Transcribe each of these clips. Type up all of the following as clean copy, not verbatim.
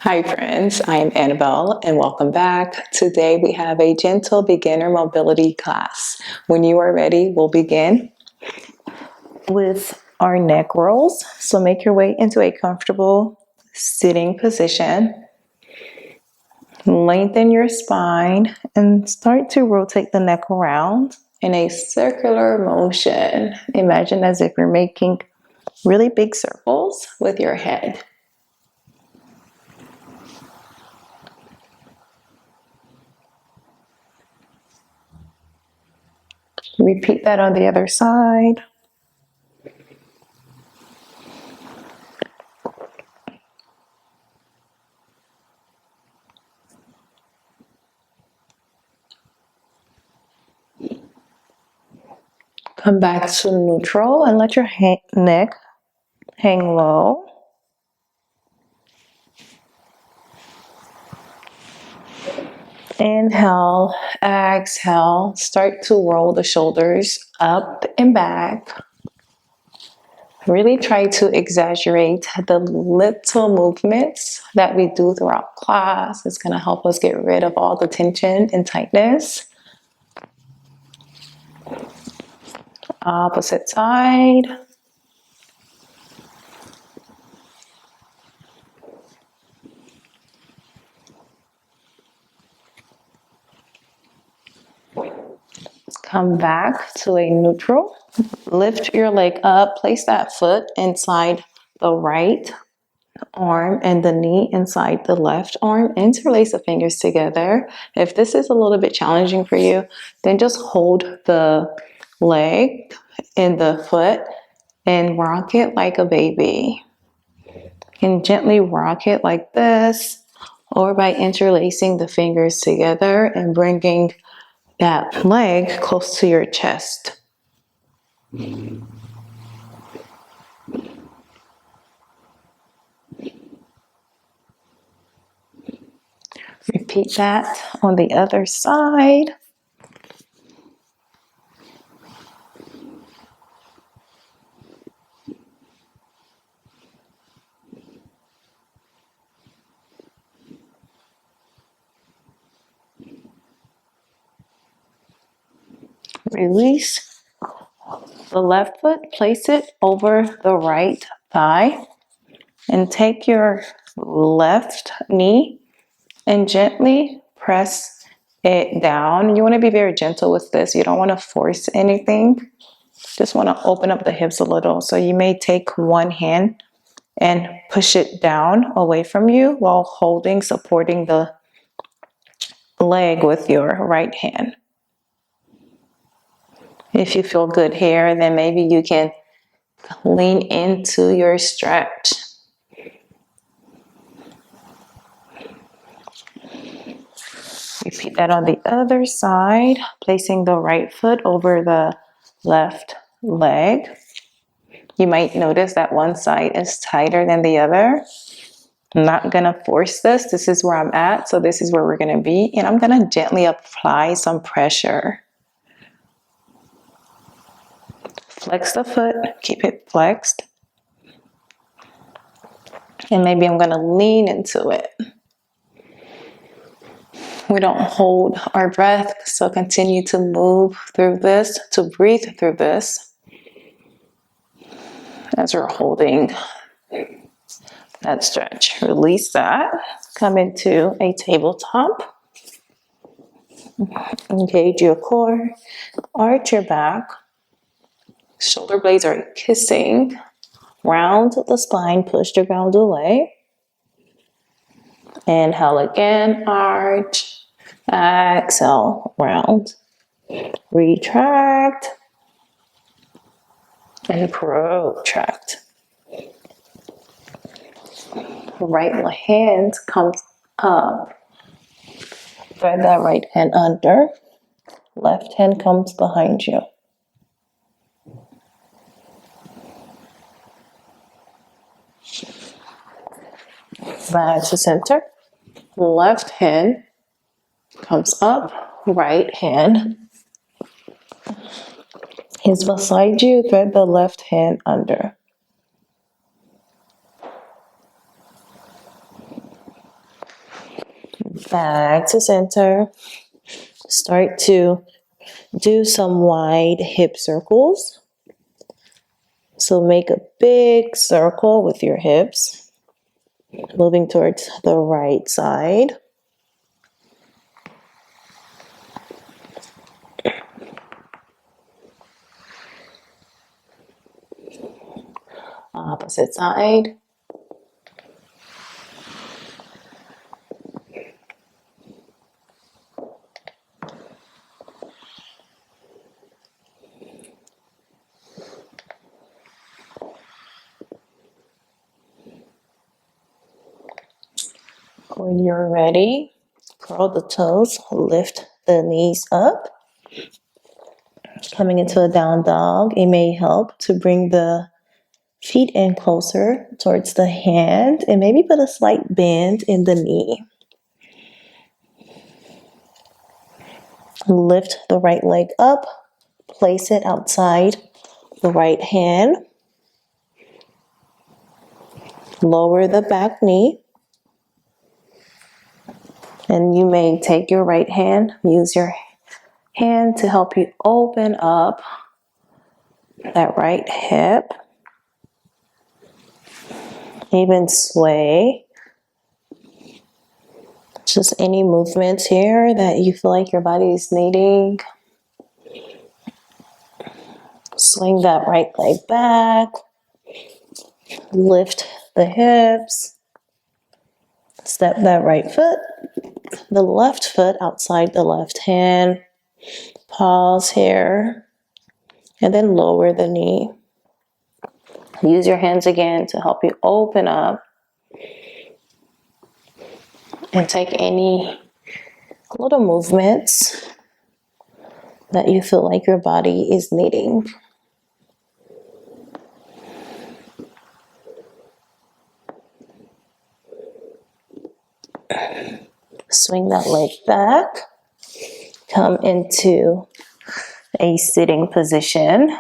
Hi friends, I am Annabelle and welcome back. Today we have a gentle beginner mobility class. When you are ready, we'll begin with our neck rolls. So make your way into a comfortable sitting position. Lengthen your spine and start to rotate the neck around in a circular motion. Imagine as if you're making really big circles with your head. Repeat that on the other side. Come back to neutral and let your neck hang low. Inhale, exhale, start to roll the shoulders up and back. Really try to exaggerate the little movements that we do throughout class. It's going to help us get rid of all the tension and tightness. Opposite side. Come back to a neutral. Lift your leg up, place that foot inside the right arm and the knee inside the left arm. Interlace the fingers together. If this is a little bit challenging for you, then just hold the leg and the foot and rock it like a baby. And gently rock it like this, or by interlacing the fingers together and bringing that leg close to your chest. Repeat that on the other side. Release the left foot, place it over the right thigh, and take your left knee and gently press it down. You want to be very gentle with this. You don't want to force anything. Just want to open up the hips a little. So you may take one hand and push it down away from you while supporting the leg with your right hand. If you feel good here, then maybe you can lean into your stretch. Repeat that on the other side, placing the right foot over the left leg. You might notice that one side is tighter than the other. I'm not gonna force this. This is where I'm at, so this is where we're gonna be, and I'm gonna gently apply some pressure. Flex the foot, keep it flexed. And maybe I'm gonna lean into it. We don't hold our breath, so continue to move through this, to breathe through this as we're holding that stretch. Release that. Come into a tabletop. Engage your core. Arch your back. Shoulder blades are kissing. Round the spine. Push the ground away. Inhale again. Arch. Exhale. Round. Retract. And protract. Right hand comes up. Thread that right hand under. Left hand comes behind you. Back to center. Left hand comes up. Right hand is beside you. Thread the left hand under. Back to center. Start to do some wide hip circles. So make a big circle with your hips, moving towards the right side. Opposite side. When you're ready, curl the toes, lift the knees up. Coming into a down dog, it may help to bring the feet in closer towards the hand and maybe put a slight bend in the knee. Lift the right leg up, place it outside the right hand. Lower the back knee. And you may take your right hand, use your hand to help you open up that right hip. Even sway. Just any movements here that you feel like your body is needing. Swing that right leg back. Lift the hips. Step that right foot, the left foot outside the left hand. Pause here. And then lower the knee. Use your hands again to help you open up. And take any little movements that you feel like your body is needing. Swing that leg back. Come into a sitting position.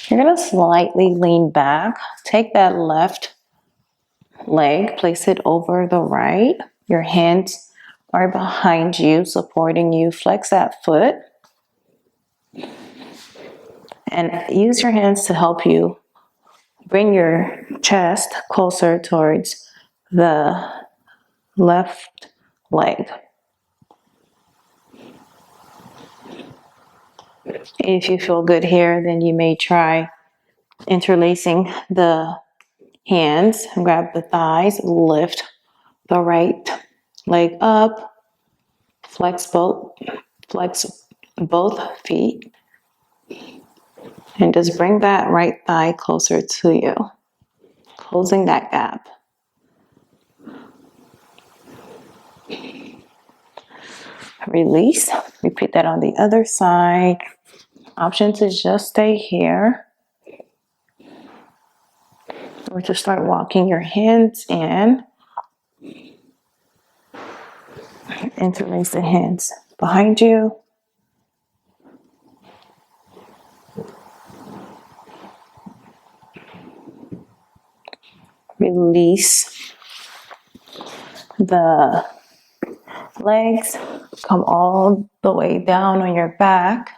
You're going to slightly lean back. Take that left leg, place it over the right. Your hands are behind you, supporting you. Flex that foot. And use your hands to help you bring your chest closer towards the left leg. If you feel good here, then you may try interlacing the hands. Grab the thighs, lift the right leg up, flex both feet, and just bring that right thigh closer to you, closing that gap. Release. Repeat that on the other side. Option to just stay here, or to start walking your hands in. Interlace the hands behind you. Release the legs. Come all the way down on your back.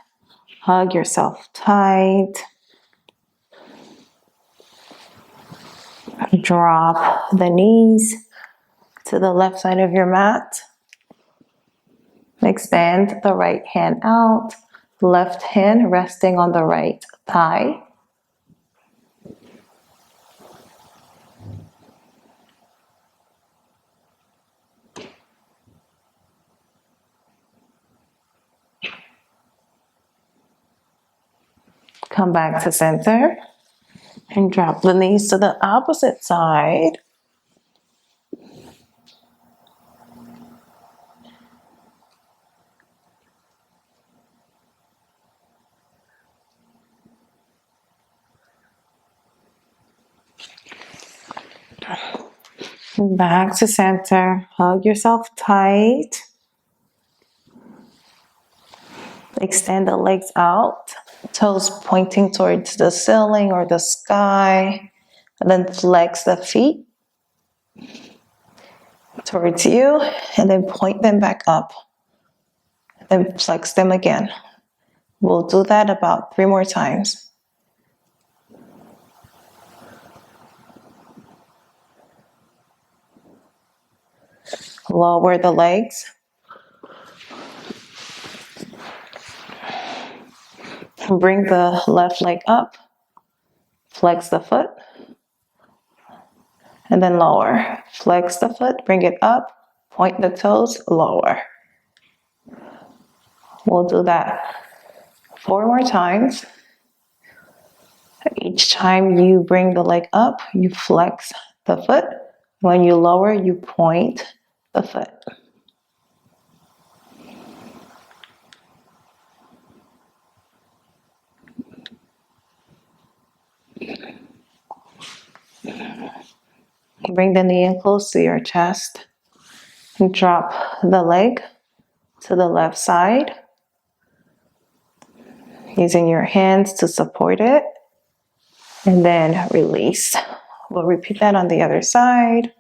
Hug yourself tight. Drop the knees to the left side of your mat. Extend the right hand out. Left hand resting on the right thigh. Come back to center and drop the knees to the opposite side. Back to center. Hug yourself tight. Extend the legs out. Toes pointing towards the ceiling or the sky. And then flex the feet. towards you, and then point them back up. Then flex them again. We'll do that about 3 more times. Lower the legs. Bring the left leg up. Flex the foot. And then lower. Flex the foot, bring it up. Point the toes, lower. We'll do that 4 more times. Each time you bring the leg up, you flex the foot. When you lower, you point the foot. Bring the knee in close to your chest. Drop the leg to the left side, using your hands to support it, and then release. We'll repeat that on the other side.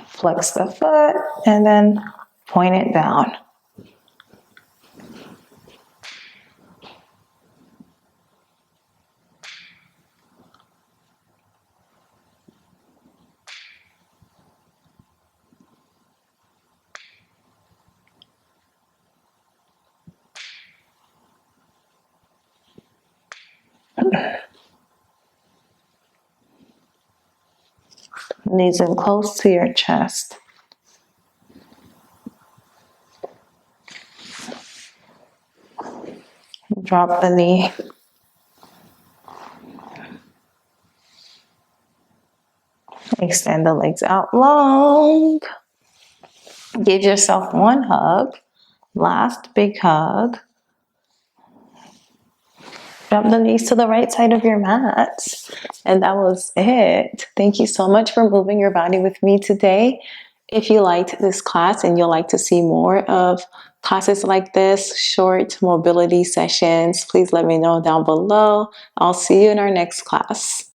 Flex the foot, and then point it down. Knees in close to your chest. Drop the knee. Extend the legs out long. Give yourself one hug. Last big hug. Drop the knees to the right side of your mat. And that was it. Thank you so much for moving your body with me today. If you liked this class and you'd like to see more of classes like this, short mobility sessions, please let me know down below. I'll see you in our next class.